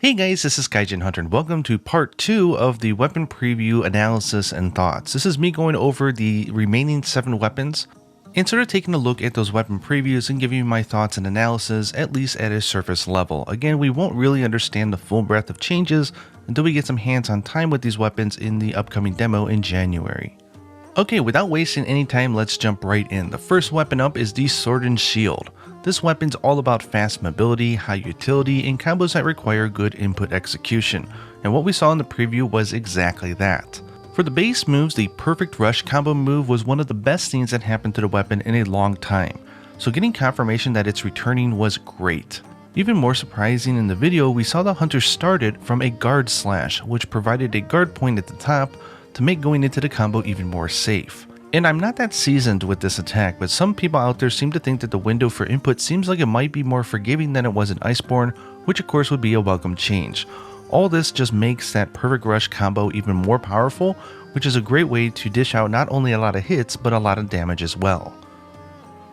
Hey guys, this is Gaijin Hunter and welcome to part 2 of the weapon preview analysis and thoughts. This is me going over the remaining 7 weapons and sort of taking a look at those weapon previews and giving you my thoughts and analysis, at least at a surface level. Again, we won't really understand the full breadth of changes until we get some hands-on time with these weapons in the upcoming demo in January. Okay, without wasting any time, let's jump right in. The first weapon up is the Sword and Shield. This weapon's all about fast mobility, high utility, and combos that require good input execution, and what we saw in the preview was exactly that. For the base moves, the Perfect Rush combo move was one of the best things that happened to the weapon in a long time, so getting confirmation that it's returning was great. Even more surprising, in the video we saw the hunter started from a guard slash, which provided a guard point at the top to make going into the combo even more safe. And I'm not that seasoned with this attack, but some people out there seem to think that the window for input seems like it might be more forgiving than it was in Iceborne, which of course would be a welcome change. All this just makes that Perfect Rush combo even more powerful, which is a great way to dish out not only a lot of hits, but a lot of damage as well.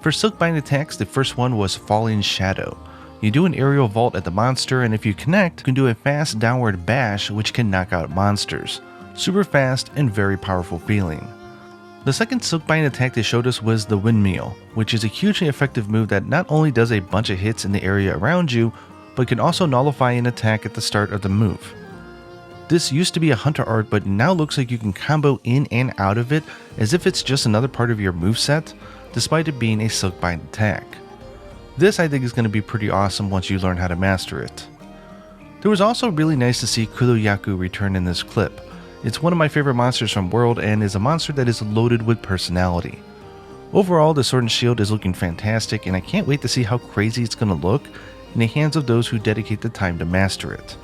For Silkbind attacks, the first one was Falling Shadow. You do an aerial vault at the monster, and if you connect, you can do a fast downward bash which can knock out monsters. Super fast and very powerful feeling. The second Silkbind attack they showed us was the Windmill, which is a hugely effective move that not only does a bunch of hits in the area around you, but can also nullify an attack at the start of the move. This used to be a hunter art, but now looks like you can combo in and out of it as if it's just another part of your moveset, despite it being a Silkbind attack. This I think is going to be pretty awesome once you learn how to master it. It was also really nice to see Kuroyaku return in this clip. It's one of my favorite monsters from World and is a monster that is loaded with personality. Overall, the Sword and Shield is looking fantastic, and I can't wait to see how crazy it's going to look in the hands of those who dedicate the time to master it.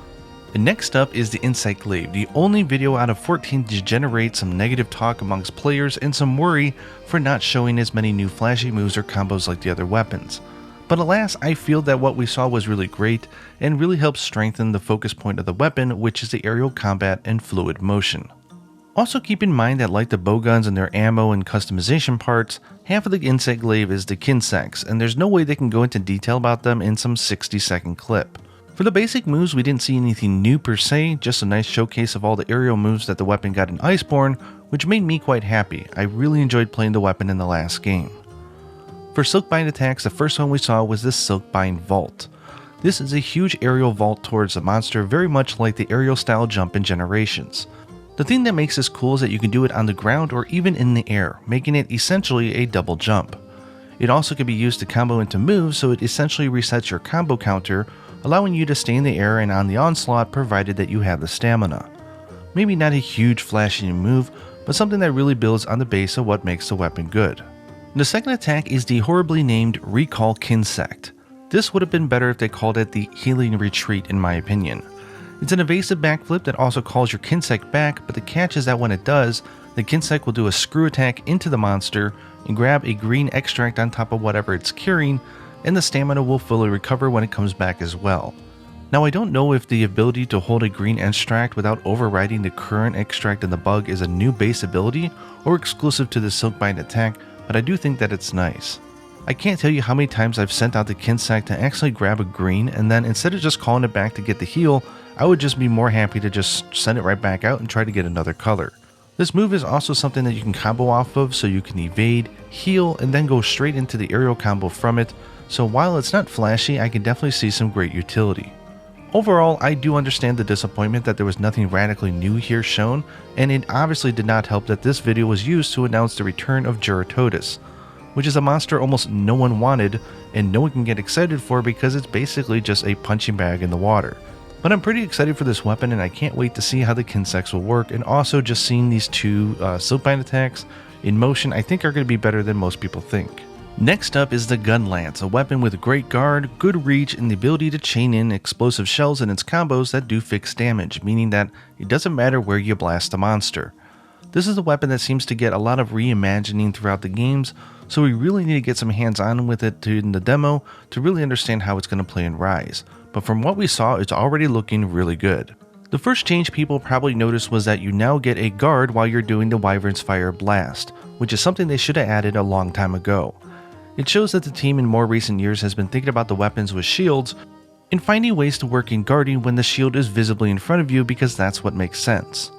And next up is the Insight Glaive, the only video out of 14 to generate some negative talk amongst players and some worry for not showing as many new flashy moves or combos like the other weapons. But alas, I feel that what we saw was really great and really helped strengthen the focus point of the weapon, which is the aerial combat and fluid motion. Also keep in mind that like the bowguns and their ammo and customization parts, half of the Insight Glaive is the Kinsects, and there's no way they can go into detail about them in some 60-second clip. For the basic moves, we didn't see anything new per se, just a nice showcase of all the aerial moves that the weapon got in Iceborne, which made me quite happy. I really enjoyed playing the weapon in the last game. For Silkbind attacks, the first one we saw was the Silkbind Vault. This is a huge aerial vault towards the monster, very much like the aerial style jump in Generations. The thing that makes this cool is that you can do it on the ground or even in the air, making it essentially a double jump. It also can be used to combo into moves, so it essentially resets your combo counter, allowing you to stay in the air and on the onslaught provided that you have the stamina. Maybe not a huge flashy move, but something that really builds on the base of what makes the weapon good. The second attack is the horribly named Recall Kinsect. This would have been better if they called it the Healing Retreat in my opinion. It's an evasive backflip that also calls your Kinsect back, but the catch is that when it does, the Kinsect will do a screw attack into the monster and grab a green extract on top of whatever it's carrying, and the stamina will fully recover when it comes back as well. Now I don't know if the ability to hold a green extract without overriding the current extract in the bug is a new base ability or exclusive to the Silkbind attack, but I do think that it's nice. I can't tell you how many times I've sent out the Kinsect to actually grab a green, and then instead of just calling it back to get the heal, I would just be more happy to just send it right back out and try to get another color. This move is also something that you can combo off of, so you can evade, heal, and then go straight into the aerial combo from it, so while it's not flashy, I can definitely see some great utility. Overall, I do understand the disappointment that there was nothing radically new here shown, and it obviously did not help that this video was used to announce the return of Juratotus, which is a monster almost no one wanted and no one can get excited for because it's basically just a punching bag in the water. But I'm pretty excited for this weapon and I can't wait to see how the Kinsects will work, and also just seeing these two Silkbind attacks in motion I think are going to be better than most people think. Next up is the Gunlance, a weapon with great guard, good reach, and the ability to chain in explosive shells in its combos that do fixed damage, meaning that it doesn't matter where you blast the monster. This is a weapon that seems to get a lot of reimagining throughout the games, so we really need to get some hands-on with it in the demo to really understand how it's going to play in Rise. But from what we saw, it's already looking really good. The first change people probably noticed was that you now get a guard while you're doing the Wyvern's Fire Blast, which is something they should have added a long time ago. It shows that the team in more recent years has been thinking about the weapons with shields, and finding ways to work in guarding when the shield is visibly in front of you because that's what makes sense.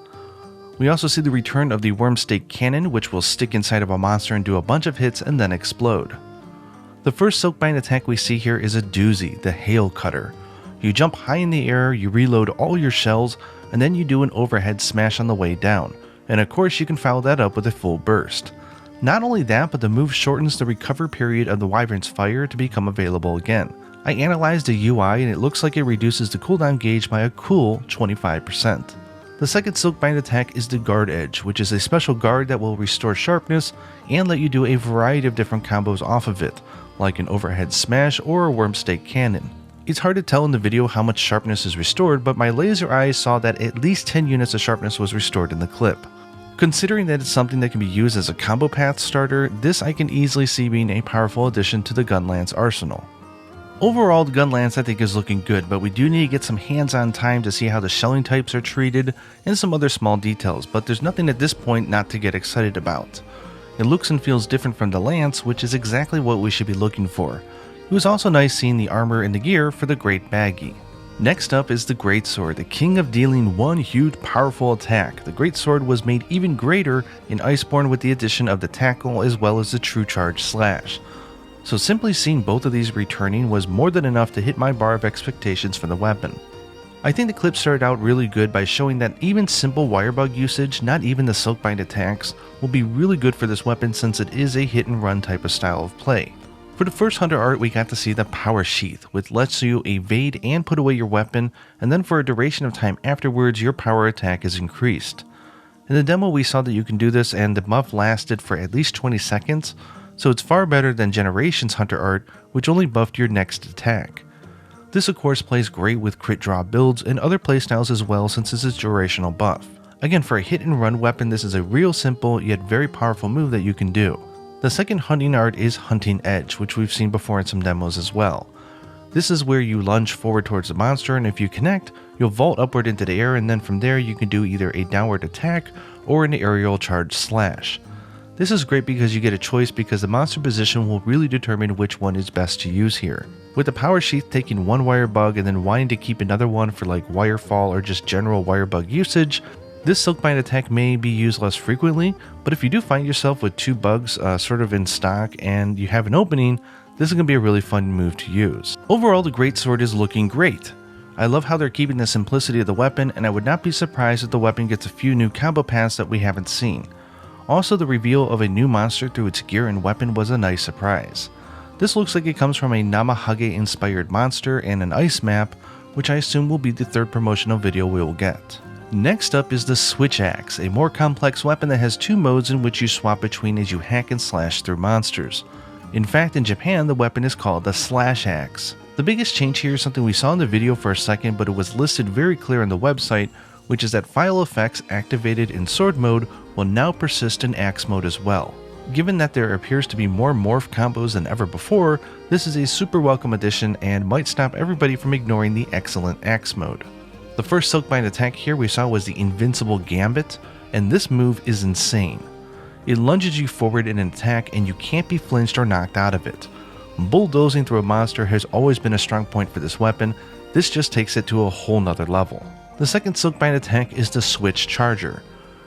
We also see the return of the worm stake cannon, which will stick inside of a monster and do a bunch of hits and then explode. The first Silkbind attack we see here is a doozy, the Hail Cutter. You jump high in the air, you reload all your shells, and then you do an overhead smash on the way down, and of course you can follow that up with a full burst. Not only that, but the move shortens the recover period of the Wyvern's fire to become available again. I analyzed the UI and it looks like it reduces the cooldown gauge by a cool 25%. The second Silkbind attack is the Guard Edge, which is a special guard that will restore sharpness and let you do a variety of different combos off of it, like an overhead smash or a worm stake cannon. It's hard to tell in the video how much sharpness is restored, but my laser eyes saw that at least 10 units of sharpness was restored in the clip. Considering that it's something that can be used as a combo path starter, this I can easily see being a powerful addition to the Gunlance arsenal. Overall, the Gunlance I think is looking good, but we do need to get some hands-on time to see how the shelling types are treated and some other small details, but there's nothing at this point not to get excited about. It looks and feels different from the Lance, which is exactly what we should be looking for. It was also nice seeing the armor and the gear for the Great Baggy. Next up is the Greatsword, the king of dealing one huge powerful attack. The Greatsword was made even greater in Iceborne with the addition of the tackle as well as the True Charge Slash. So simply seeing both of these returning was more than enough to hit my bar of expectations for the weapon. I think the clip started out really good by showing that even simple wirebug usage, not even the Silkbind attacks, will be really good for this weapon since it is a hit and run type of style of play. For the first Hunter art, we got to see the Power Sheath, which lets you evade and put away your weapon, and then for a duration of time afterwards, your power attack is increased. In the demo, we saw that you can do this, and the buff lasted for at least 20 seconds, so it's far better than Generations Hunter art, which only buffed your next attack. This of course plays great with crit draw builds and other playstyles as well since it's a durational buff. Again, for a hit and run weapon, this is a real simple yet very powerful move that you can do. The second hunting art is Hunting Edge, which we've seen before in some demos as well. This is where you lunge forward towards the monster, and if you connect, you'll vault upward into the air, and then from there you can do either a downward attack or an aerial charge slash. This is great because you get a choice because the monster position will really determine which one is best to use here. With the Power Sheath taking one wire bug and then wanting to keep another one for like wire fall or just general wire bug usage, this Silkbind attack may be used less frequently, but if you do find yourself with two bugs sort of in stock and you have an opening, this is going to be a really fun move to use. Overall, the Greatsword is looking great. I love how they're keeping the simplicity of the weapon, and I would not be surprised if the weapon gets a few new combo paths that we haven't seen. Also, the reveal of a new monster through its gear and weapon was a nice surprise. This looks like it comes from a Namahage inspired monster and an ice map, which I assume will be the third promotional video we will get. Next up is the Switch Axe, a more complex weapon that has two modes in which you swap between as you hack and slash through monsters. In fact, in Japan, the weapon is called the Slash Axe. The biggest change here is something we saw in the video for a second, but it was listed very clear on the website, which is that file effects activated in sword mode will now persist in axe mode as well. Given that there appears to be more morph combos than ever before, this is a super welcome addition and might stop everybody from ignoring the excellent axe mode. The first Silkbind attack here we saw was the Invincible Gambit, and this move is insane. It lunges you forward in an attack and you can't be flinched or knocked out of it. Bulldozing through a monster has always been a strong point for this weapon, this just takes it to a whole nother level. The second Silkbind attack is the Switch Charger.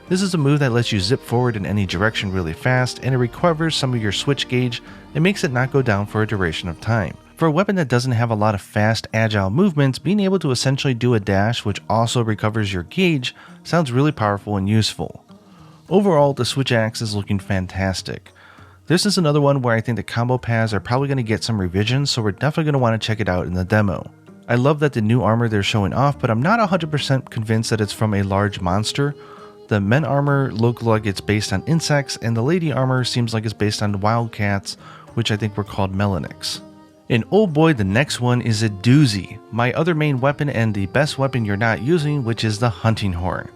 This is a move that lets you zip forward in any direction really fast, and it recovers some of your switch gauge and makes it not go down for a duration of time. For a weapon that doesn't have a lot of fast, agile movements, being able to essentially do a dash which also recovers your gauge sounds really powerful and useful. Overall, the Switch Axe is looking fantastic. This is another one where I think the combo paths are probably going to get some revisions, so we're definitely going to want to check it out in the demo. I love that the new armor they're showing off, but I'm not 100% convinced that it's from a large monster. The men armor look like it's based on insects, and the lady armor seems like it's based on wildcats, which I think were called Melonyx. And oh boy, the next one is a doozy, my other main weapon and the best weapon you're not using, which is the Hunting Horn.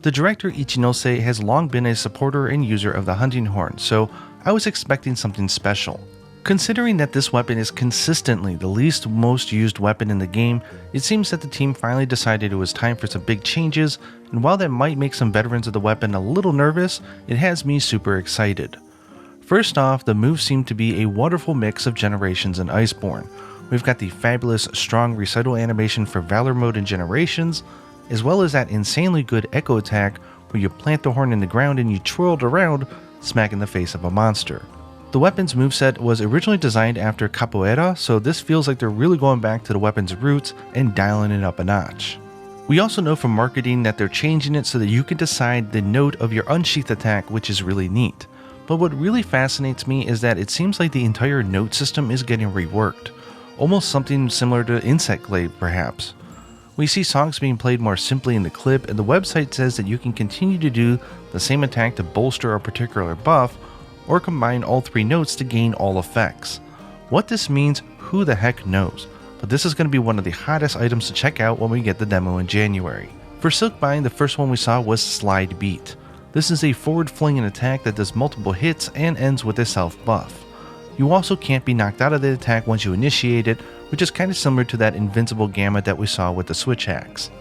The director Ichinose has long been a supporter and user of the Hunting Horn, so I was expecting something special. Considering that this weapon is consistently the least most used weapon in the game, it seems that the team finally decided it was time for some big changes, and while that might make some veterans of the weapon a little nervous, it has me super excited. First off, the moves seem to be a wonderful mix of Generations and Iceborne, We've got the fabulous strong recital animation for Valor mode and Generations, as well as that insanely good echo attack where you plant the horn in the ground and you twirl it around, smacking the face of a monster. The weapon's moveset was originally designed after Capoeira, so this feels like they're really going back to the weapon's roots and dialing it up a notch. We also know from marketing that they're changing it so that you can decide the note of your unsheath attack, which is really neat. But what really fascinates me is that it seems like the entire note system is getting reworked, almost something similar to Insect Glaive perhaps. We see songs being played more simply in the clip, and the website says that you can continue to do the same attack to bolster a particular buff, or combine all 3 notes to gain all effects. What this means, who the heck knows, but this is going to be one of the hottest items to check out when we get the demo in January. For Silkbind, the first one we saw was Slide Beat. This is a forward flinging attack that does multiple hits and ends with a self buff. You also can't be knocked out of the attack once you initiate it, which is kind of similar to that invincible gamut that we saw with the switch hacks.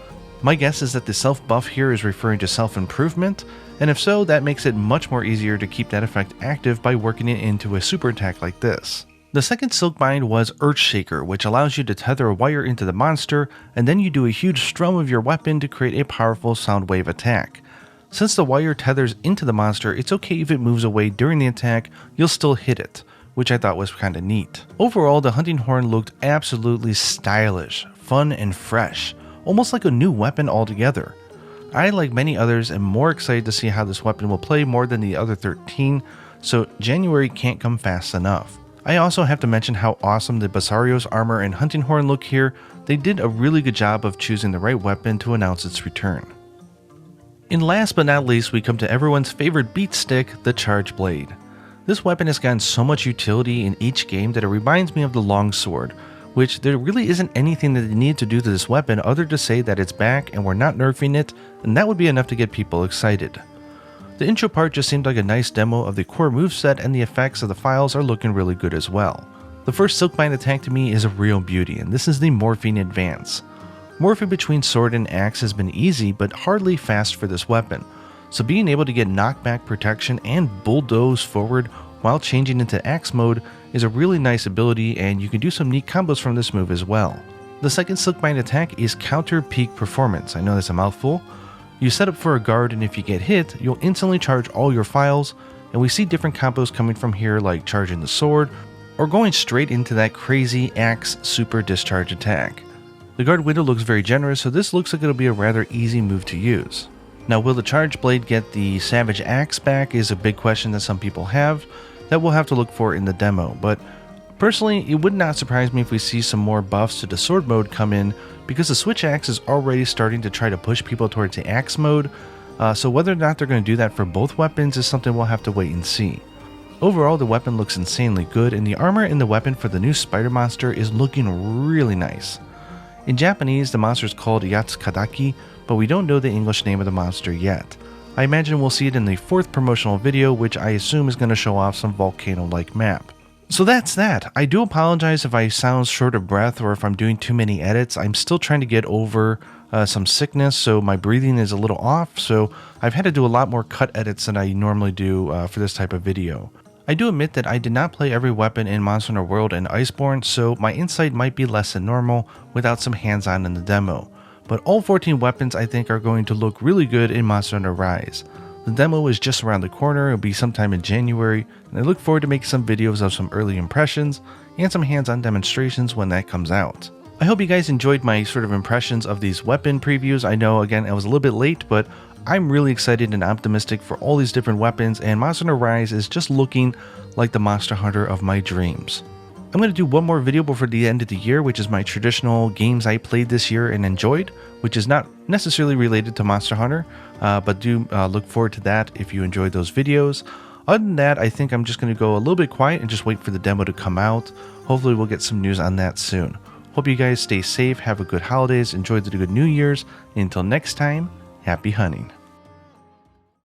My guess is that the self buff here is referring to self improvement, and if so, that makes it much more easier to keep that effect active by working it into a super attack like this. The second Silkbind was Earthshaker, which allows you to tether a wire into the monster, and then you do a huge strum of your weapon to create a powerful sound wave attack. Since the wire tethers into the monster, it's okay if it moves away during the attack, you'll still hit it, which I thought was kinda neat. Overall, the hunting horn looked absolutely stylish, fun and fresh, almost like a new weapon altogether. I, like many others, am more excited to see how this weapon will play more than the other 13, so January can't come fast enough. I also have to mention how awesome the Basario's armor and hunting horn look here. They did a really good job of choosing the right weapon to announce its return. And last but not least, we come to everyone's favorite beat stick, the Charge Blade. This weapon has gotten so much utility in each game that it reminds me of the Longsword, which there really isn't anything that they need to do to this weapon other to say that it's back and we're not nerfing it, and that would be enough to get people excited. The intro part just seemed like a nice demo of the core moveset, and the effects of the files are looking really good as well. The first Silkbind attack to me is a real beauty, and this is the Morphing Advance. Morphing between sword and axe has been easy but hardly fast for this weapon, so being able to get knockback protection and bulldoze forward while changing into axe mode is a really nice ability, and you can do some neat combos from this move as well. The second Silkbind attack is Counter Peak Performance. I know that's a mouthful. You set up for a guard, and if you get hit, you'll instantly charge all your files, and we see different combos coming from here like charging the sword, or going straight into that crazy axe super discharge attack. The guard window looks very generous, so this looks like it'll be a rather easy move to use. Now, will the Charge Blade get the Savage Axe back is a big question that some people have, that we'll have to look for in the demo, but personally, it would not surprise me if we see some more buffs to the sword mode come in, because the switch axe is already starting to try to push people towards the axe mode, so whether or not they're going to do that for both weapons is something we'll have to wait and see. Overall, the weapon looks insanely good, and the armor in the weapon for the new spider monster is looking really nice. In Japanese, the monster is called Yatsukadaki, but we don't know the English name of the monster yet. I imagine we'll see it in the 4th promotional video, which I assume is going to show off some volcano-like map. So that's that. I do apologize if I sound short of breath or if I'm doing too many edits. I'm still trying to get over some sickness, so my breathing is a little off, so I've had to do a lot more cut edits than I normally do for this type of video. I do admit that I did not play every weapon in Monster Hunter World and Iceborne, so my insight might be less than normal without some hands-on in the demo. But all 14 weapons I think are going to look really good in Monster Hunter Rise. The demo is just around the corner, it'll be sometime in January, and I look forward to making some videos of some early impressions and some hands-on demonstrations when that comes out. I hope you guys enjoyed my sort of impressions of these weapon previews. I know, again, I was a little bit late, but I'm really excited and optimistic for all these different weapons, and Monster Hunter Rise is just looking like the Monster Hunter of my dreams. I'm going to do one more video before the end of the year, which is my traditional games I played this year and enjoyed, which is not necessarily related to Monster Hunter, but do look forward to that if you enjoyed those videos. Other than that, I think I'm just going to go a little bit quiet and just wait for the demo to come out. Hopefully we'll get some news on that soon. Hope you guys stay safe, have a good holidays, enjoy the good New Year's, and until next time, happy hunting.